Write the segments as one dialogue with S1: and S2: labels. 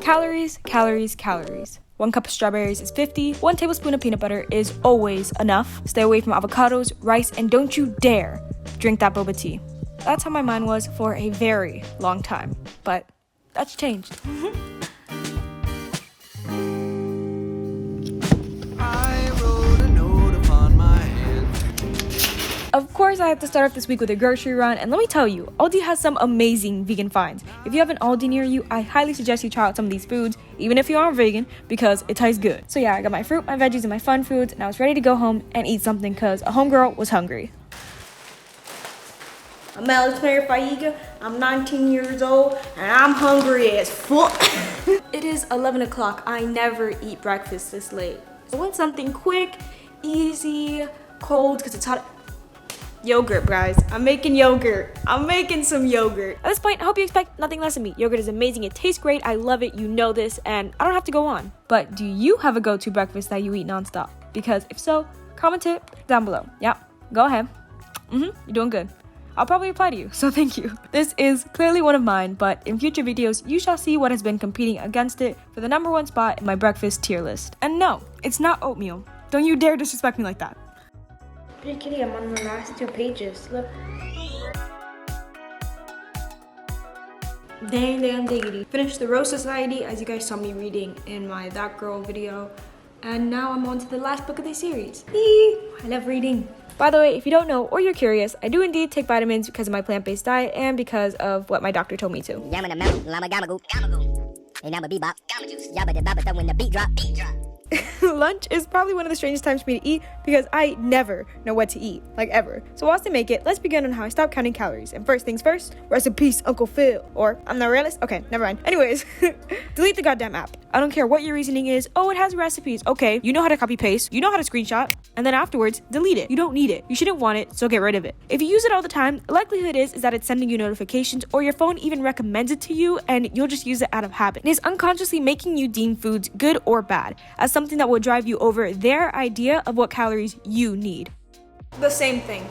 S1: Calories, calories, calories. 1 cup of strawberries is 50. 1 tablespoon of peanut butter is always enough. Stay away from avocados, rice, and don't you dare drink that boba tea. That's how my mind was for a very long time, but that's changed. Of course, I have to start off this week with a grocery run, and let me tell you, Aldi has some amazing vegan finds. If you have an Aldi near you, I highly suggest you try out some of these foods, even if you aren't vegan, because it tastes good. So yeah, I got my fruit, my veggies, and my fun foods, and I was ready to go home and eat something because a homegirl was hungry.
S2: I'm Alex Mary Faiga, I'm 19 years old, and I'm hungry as fuck.
S1: It is 11 o'clock. I never eat breakfast this late. I want something quick, easy, cold, because it's hot. Yogurt, guys. I'm making yogurt. I'm making some yogurt. At this point, I hope you expect nothing less of me. Yogurt is amazing. It tastes great. I love it. You know this, and I don't have to go on. But do you have a go-to breakfast that you eat nonstop? Because if so, comment it down below. Yep, go ahead. You're doing good. I'll probably reply to you, so thank you. This is clearly one of mine, but in future videos, you shall see what has been competing against it for the #1 spot in my breakfast tier list. And no, it's not oatmeal. Don't you dare disrespect me like that.
S2: Pretty kitty, I'm on the last 2 pages. Look. Damn diggity. Finished the Rose Society, as you guys saw me reading in my That Girl video. And now I'm on to the last book of the series. I love reading.
S1: By the way, if you don't know or you're curious, I do indeed take vitamins because of my plant-based diet and because of what my doctor told me to.
S3: Yamma the mountain, llama gamma goo, gamma goo. And I'm a bebop, gamma juice. Yabba the babba when the beat drop, beat drop.
S1: Lunch is probably one of the strangest times for me to eat because I never know what to eat, like ever. So whilst I make it, let's begin on how I stopped counting calories. And first things first, rest in peace, Uncle Phil. Or, I'm not realist? Okay, never mind. Anyways, delete the goddamn app. I don't care what your reasoning is. Oh, it has recipes. Okay, you know how to copy paste, you know how to screenshot, and then afterwards, delete it. You don't need it. You shouldn't want it, so get rid of it. If you use it all the time, the likelihood is that it's sending you notifications or your phone even recommends it to you and you'll just use it out of habit. It is unconsciously making you deem foods good or bad as something that will drive you over their idea of what calories you need.
S2: The same thing.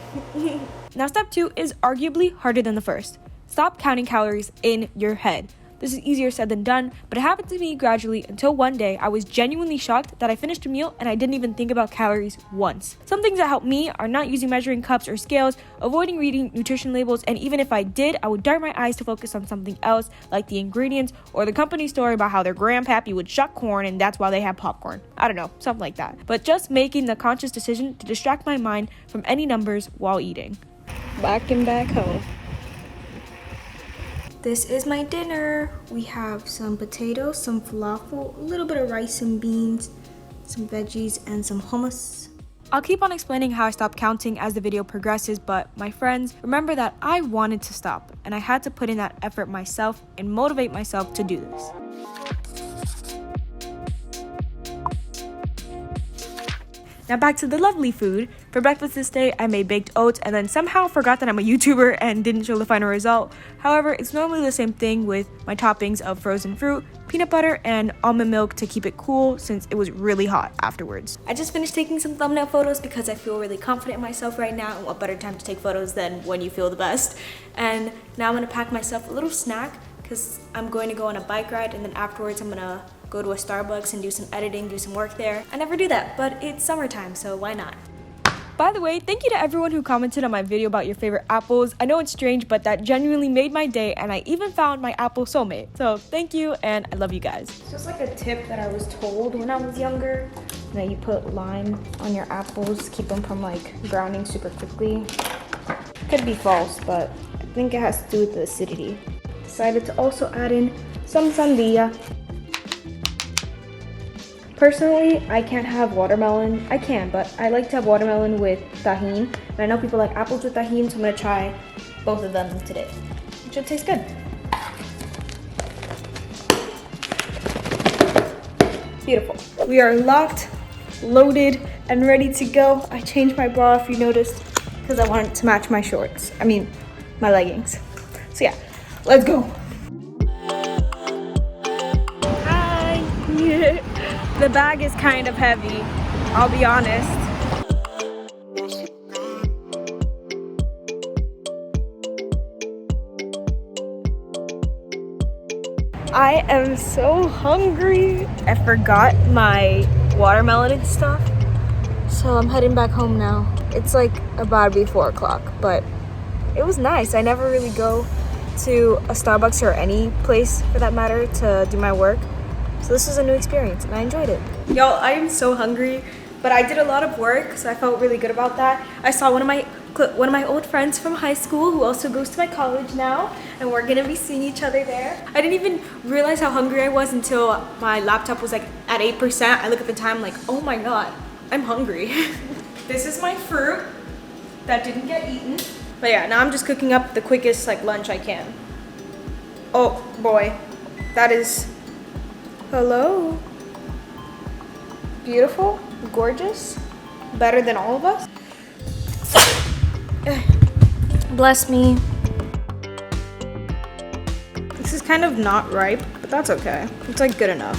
S1: Now, step 2 is arguably harder than the first. Stop counting calories in your head. This is easier said than done, but it happened to me gradually until one day I was genuinely shocked that I finished a meal and I didn't even think about calories once. Some things that help me are not using measuring cups or scales, avoiding reading nutrition labels, and even if I did, I would dart my eyes to focus on something else like the ingredients or the company story about how their grandpappy would shuck corn and that's why they have popcorn. I don't know, something like that. But just making the conscious decision to distract my mind from any numbers while eating.
S2: Back home.
S1: This is my dinner. We have some potatoes, some falafel, a little bit of rice and beans, some veggies, and some hummus. I'll keep on explaining how I stopped counting as the video progresses, but my friends, remember that I wanted to stop, and I had to put in that effort myself and motivate myself to do this. Now back to the lovely food. For breakfast this day, I made baked oats and then somehow forgot that I'm a YouTuber and didn't show the final result. However, it's normally the same thing with my toppings of frozen fruit, peanut butter, and almond milk to keep it cool since it was really hot afterwards. I just finished taking some thumbnail photos because I feel really confident in myself right now, and what better time to take photos than when you feel the best. And now I'm gonna pack myself a little snack because I'm going to go on a bike ride and then afterwards I'm gonna go to a Starbucks and do some editing, do some work there. I never do that, but it's summertime, so why not? By the way, thank you to everyone who commented on my video about your favorite apples. I know it's strange, but that genuinely made my day, and I even found my apple soulmate. So thank you, and I love you guys.
S2: It's just like a tip that I was told when I was younger, that you put lime on your apples, keep them from like browning super quickly. Could be false, but I think it has to do with the acidity. Decided to also add in some sandía. Personally, I can't have watermelon. I can, but I like to have watermelon with tahini. And I know people like apples with tahini, so I'm gonna try both of them today. It should taste good. Beautiful. We are locked, loaded, and ready to go. I changed my bra, if you noticed, because I wanted to match my shorts. I mean, my leggings. So yeah, let's go. Hi. The bag is kind of heavy, I'll be honest.
S1: I am so hungry. I forgot my watermelon and stuff, so I'm heading back home now. It's like about to be 4 o'clock, but it was nice. I never really go to a Starbucks or any place for that matter to do my work, so this was a new experience and I enjoyed it. Y'all, I am so hungry, but I did a lot of work, so I felt really good about that. I saw one of my old friends from high school who also goes to my college now, and we're gonna be seeing each other there. I didn't even realize how hungry I was until my laptop was like at 8%. I look at the time like, oh my god, I'm hungry. This is my fruit that didn't get eaten. But yeah, now I'm just cooking up the quickest like lunch I can. Oh boy, that is, hello. Beautiful, gorgeous, better than all of us. Bless me. This is kind of not ripe, but that's okay. It's like good enough.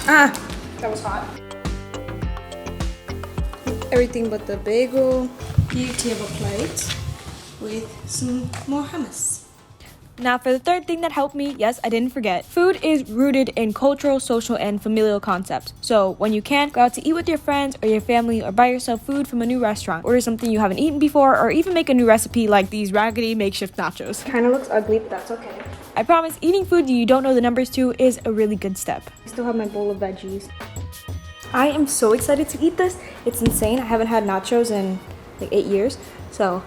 S1: Ah, that was hot. Everything but the bagel. Beauty of a plate with some more hummus. Now for the third thing that helped me, yes, I didn't forget. Food is rooted in cultural, social, and familial concepts. So when you can, go out to eat with your friends or your family or buy yourself food from a new restaurant. Order something you haven't eaten before or even make a new recipe like these raggedy makeshift nachos.
S2: Kind of looks ugly, but that's okay.
S1: I promise eating food you don't know the numbers to is a really good step.
S2: I still have my bowl of veggies.
S1: I am so excited to eat this. It's insane. I haven't had nachos in like 8 years, so.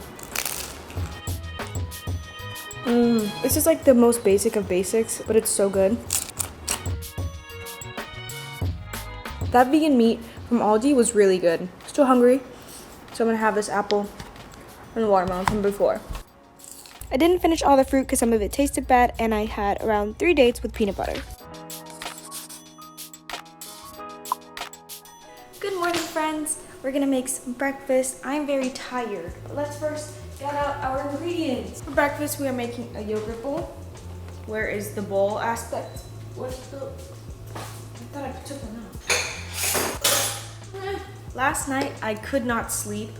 S1: This is like the most basic of basics, but it's so good. That vegan meat from Aldi was really good. Still hungry, so I'm gonna have this apple and watermelon from before. I didn't finish all the fruit because some of it tasted bad, and I had around 3 dates with peanut butter. Good morning, friends. We're gonna make some breakfast. I'm very tired, but let's first get out our ingredients. For breakfast, we are making a yogurt bowl. Where is the bowl aspect? What's the... I thought I took one out. Last night, I could not sleep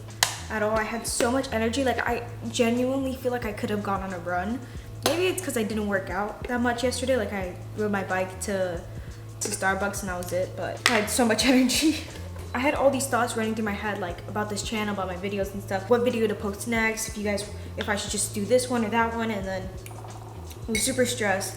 S1: at all. I had so much energy. Like, I genuinely feel like I could have gone on a run. Maybe it's because I didn't work out that much yesterday. Like, I rode my bike to Starbucks and that was it, but I had so much energy. I had all these thoughts running through my head, like about this channel, about my videos and stuff, what video to post next, if I should just do this one or that one, and then I was super stressed.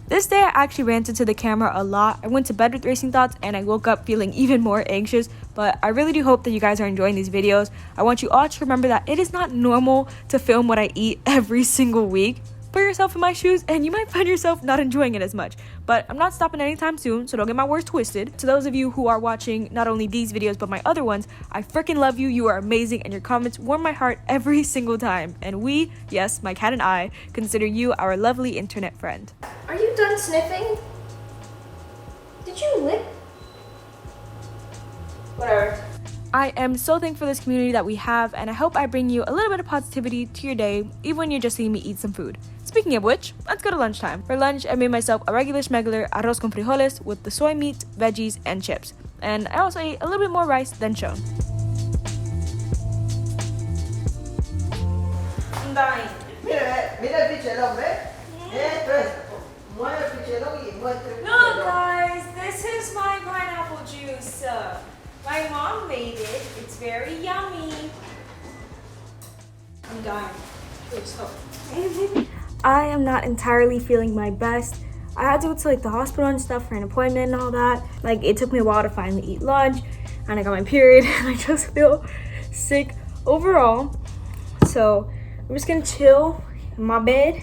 S1: This day I actually ranted to the camera a lot. I went to bed with racing thoughts and I woke up feeling even more anxious, but I really do hope that you guys are enjoying these videos. I want you all to remember that it is not normal to film what I eat every single week. Put yourself in my shoes and you might find yourself not enjoying it as much. But I'm not stopping anytime soon, so don't get my words twisted. To those of you who are watching not only these videos but my other ones, I freaking love you. You are amazing and your comments warm my heart every single time. And we, yes, my cat and I, consider you our lovely internet friend.
S2: Are you done sniffing? Did you lick? Whatever.
S1: I am so thankful for this community that we have, and I hope I bring you a little bit of positivity to your day, even when you're just seeing me eat some food. Speaking of which, let's go to lunchtime. For lunch, I made myself a regular schmegular arroz con frijoles with the soy meat, veggies, and chips. And I also ate a little bit more rice than shown. No, guys, this is my pineapple juice. My mom made it. It's very yummy. I'm dying. Please help. I am not entirely feeling my best. I had to go to like the hospital and stuff for an appointment and all that. Like, it took me a while to finally eat lunch, and I got my period, and I just feel sick overall. So I'm just gonna chill in my bed.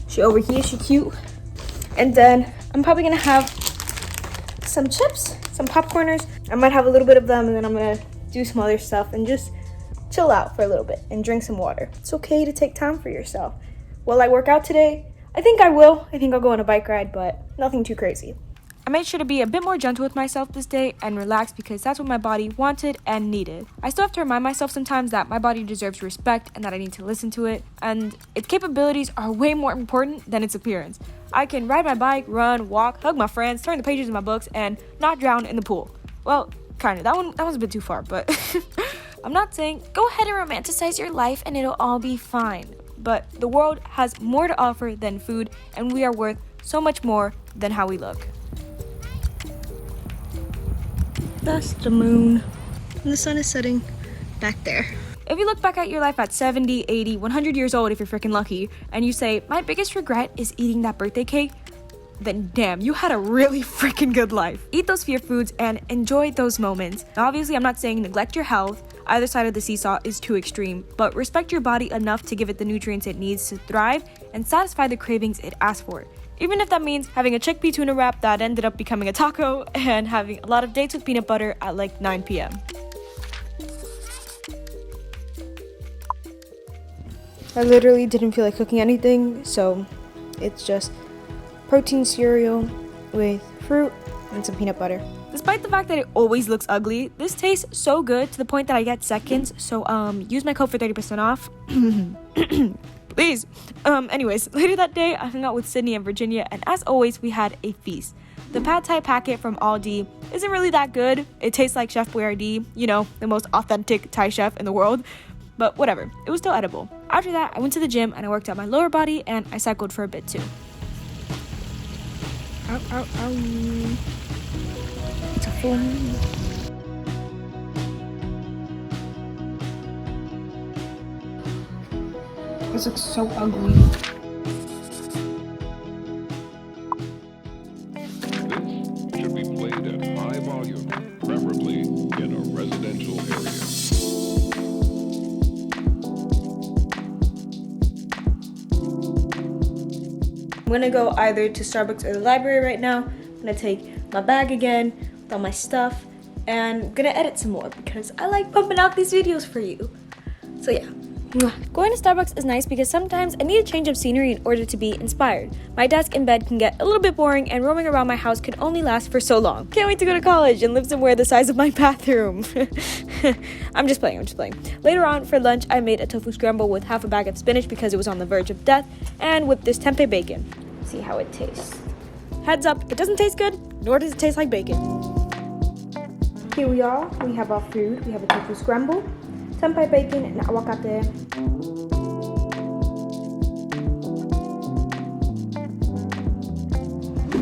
S1: She over here, she cute. And then I'm probably gonna have some chips, some popcorners. I might have a little bit of them, and then I'm gonna do some other stuff and just chill out for a little bit and drink some water. It's okay to take time for yourself. Will I work out today? I think I will. I think I'll go on a bike ride, but nothing too crazy. I made sure to be a bit more gentle with myself this day and relax because that's what my body wanted and needed. I still have to remind myself sometimes that my body deserves respect and that I need to listen to it, and its capabilities are way more important than its appearance. I can ride my bike, run, walk, hug my friends, turn the pages in my books, and not drown in the pool. Well, kind of. That was a bit too far, but I'm not saying go ahead and romanticize your life and it'll all be fine. but the world has more to offer than food, and we are worth so much more than how we look. That's the moon, and the sun is setting back there. If you look back at your life at 70, 80, 100 years old, if you're freaking lucky, and you say, my biggest regret is eating that birthday cake, then damn, you had a really freaking good life. Eat those fear foods and enjoy those moments. Now, obviously, I'm not saying neglect your health. Either side of the seesaw is too extreme, but respect your body enough to give it the nutrients it needs to thrive and satisfy the cravings it asks for. Even if that means having a chickpea tuna wrap that ended up becoming a taco and having a lot of dates with peanut butter at like 9 p.m. I literally didn't feel like cooking anything, so it's just protein cereal with fruit and some peanut butter. Despite the fact that it always looks ugly, this tastes so good to the point that I get seconds, so use my code for 30% off. Please. Anyways, later that day, I hung out with Sydney and Virginia, and as always, we had a feast. The pad thai packet from Aldi isn't really that good. It tastes like Chef Boyardee, you know, the most authentic Thai chef in the world. But whatever, it was still edible. After that, I went to the gym and I worked out my lower body and I cycled for a bit too. Ow, ow, ow. It's a full moon. This looks so ugly.
S4: This should be played at high volume, preferably in a residential area.
S1: I'm gonna go either to Starbucks or the library right now. I'm gonna take my bag again with all my stuff and I'm gonna edit some more because I like pumping out these videos for you. So yeah. Going to Starbucks is nice because sometimes I need a change of scenery in order to be inspired. My desk and bed can get a little bit boring and roaming around my house can only last for so long. Can't wait to go to college and live somewhere the size of my bathroom. I'm just playing. Later on for lunch, I made a tofu scramble with half a bag of spinach because it was on the verge of death and with this tempeh bacon.
S2: See how it tastes.
S1: Heads up, it doesn't taste good, nor does it taste like bacon.
S2: Here we are. We have our food. We have a tofu scramble, tempeh bacon, and aguacate.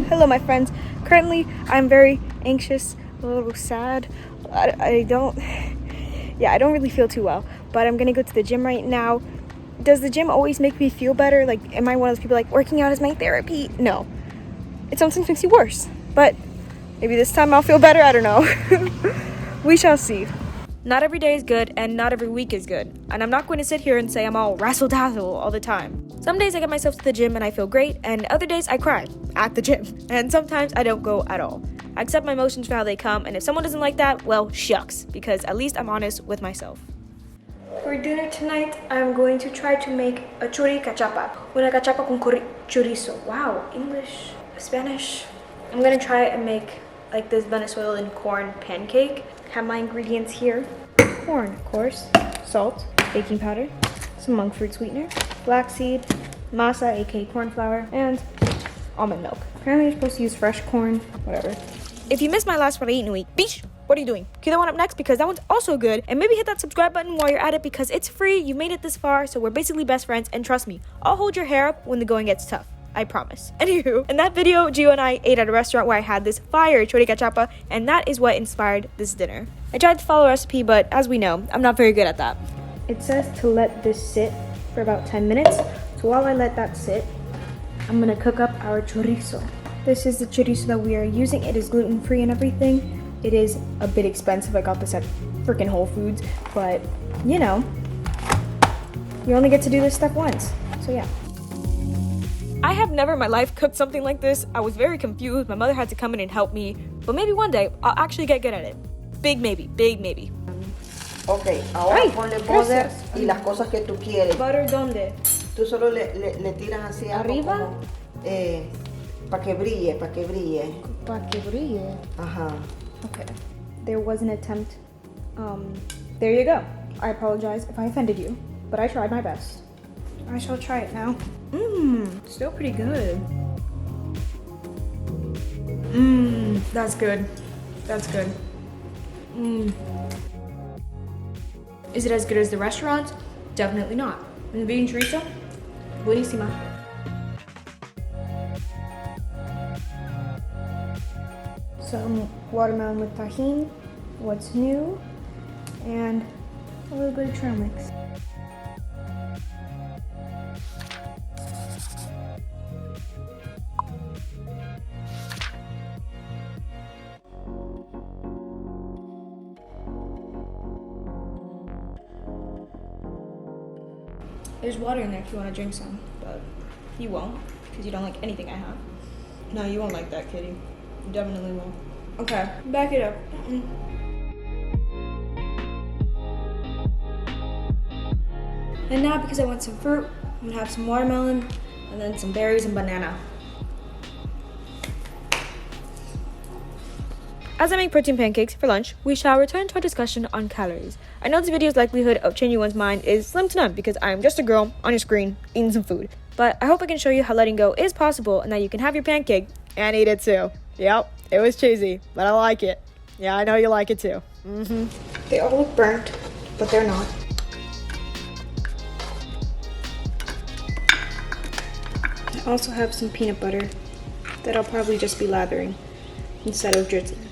S1: Hello, my friends. Currently, I'm very anxious, a little sad. I don't really feel too well, but I'm gonna go to the gym right now. Does the gym always make me feel better? Like, am I one of those people like working out is my therapy? No. It sometimes makes you worse, but maybe this time I'll feel better. I don't know. We shall see. Not every day is good, and not every week is good. And I'm not going to sit here and say I'm all razzle-dazzle all the time. Some days I get myself to the gym and I feel great, and other days I cry at the gym. And sometimes I don't go at all. I accept my emotions for how they come, and if someone doesn't like that, well, shucks, because at least I'm honest with myself. For dinner tonight, I'm going to try to make a chori cachapa. Una cachapa con chorizo. Wow, English, Spanish. I'm going to try and make like this Venezuelan corn pancake. Have my ingredients here. Corn, of course, salt, baking powder, some monk fruit sweetener, flaxseed, masa, aka corn flour, and almond milk. Apparently you're supposed to use fresh corn, whatever. If you missed my last What I Eat in a Week, beach, what are you doing? Cue that one up next because that one's also good. And maybe hit that subscribe button while you're at it because it's free. You made it this far, so we're basically best friends. And trust me, I'll hold your hair up when the going gets tough. I promise. Anywho, in that video, Gio and I ate at a restaurant where I had this fire chori cachapa, and that is what inspired this dinner. I tried to follow a recipe, but as we know, I'm not very good at that.
S2: It says to let this sit for about 10 minutes. So while I let that sit, I'm gonna cook up our chorizo. This is the chorizo that we are using. It is gluten-free and everything. It is a bit expensive. I got this at freaking Whole Foods, but you know, you only get to do this stuff once. So yeah.
S1: I have never in my life cooked something like this. I was very confused. My mother had to come in and help me. But maybe one day, I'll actually get good at it. Big maybe, big maybe.
S5: Ok, ahora ponle butter y las cosas que tú quieres.
S2: Butter donde?
S5: Tú solo le tiras así
S2: ¿Arriba?
S5: Para que brille, para que brille.
S2: Para que brille.
S5: Ajá.
S2: Okay. There was an attempt. There you go. I apologize if I offended you, but I tried my best. I shall try it now.
S1: Still pretty good. That's good. That's good. Is it as good as the restaurant? Definitely not. And the vegan chorizo?
S2: Buenísima. Some watermelon with tahini, what's new, and a little bit of trail mix. There's water in there if you want to drink some, but you won't because you don't like anything I have.
S1: No, you won't like that, Kitty. You definitely won't.
S2: Okay, back it up. And now, because I want some fruit, I'm gonna have some watermelon and then some berries and banana.
S1: As I make protein pancakes for lunch, we shall return to our discussion on calories. I know this video's likelihood of changing one's mind is slim to none because I am just a girl on your screen eating some food. But I hope I can show you how letting go is possible and that you can have your pancake and eat it too. Yep, it was cheesy, but I like it. Yeah, I know you like it too.
S2: They all look burnt, but they're not. I also have some peanut butter that I'll probably just be lathering instead of drizzling.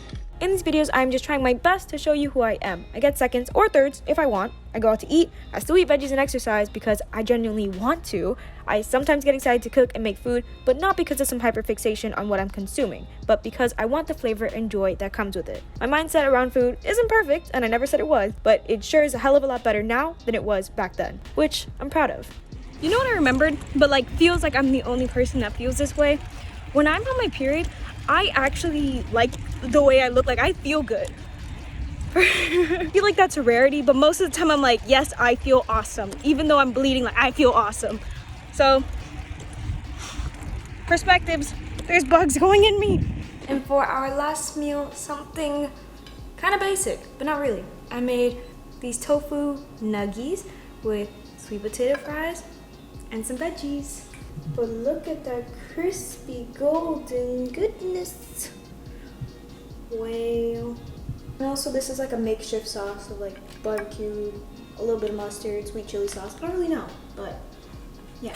S1: In these videos, I'm just trying my best to show you who I am. I get seconds or thirds if I want. I go out to eat. I still eat veggies and exercise because I genuinely want to. I sometimes get excited to cook and make food, but not because of some hyperfixation on what I'm consuming, but because I want the flavor and joy that comes with it. My mindset around food isn't perfect, and I never said it was, but it sure is a hell of a lot better now than it was back then, which I'm proud of. You know what I remembered, but feels like I'm the only person that feels this way? When I'm on my period, I actually like the way I look. I feel good. I feel like that's a rarity, but most of the time I'm like, yes, I feel awesome. Even though I'm bleeding, I feel awesome. So, perspectives, there's bugs going in me.
S2: And for our last meal, something kind of basic, but not really. I made these tofu nuggies with sweet potato fries and some veggies. But look at that crispy golden goodness. Wow. And also this is a makeshift sauce of barbecue, a little bit of mustard, sweet chili sauce. I don't really know, but yeah.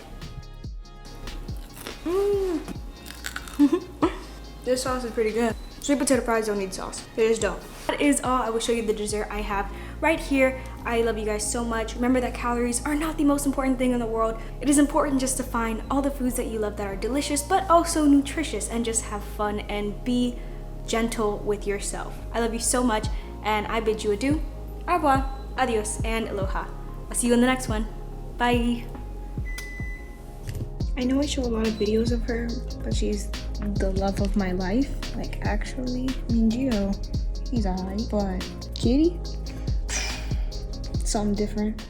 S2: This sauce is pretty good. Sweet potato fries don't need sauce. They just don't. That is all. I will show you the dessert I have right here. I love you guys so much. Remember that calories are not the most important thing in the world. It is important just to find all the foods that you love that are delicious, but also nutritious, and just have fun and be gentle with yourself. I love you so much, and I bid you adieu, au revoir, adios, and aloha. I'll see you in the next one. Bye. I know I show a lot of videos of her, but she's the love of my life. Actually, Gio, he's alright, but Kitty, something different.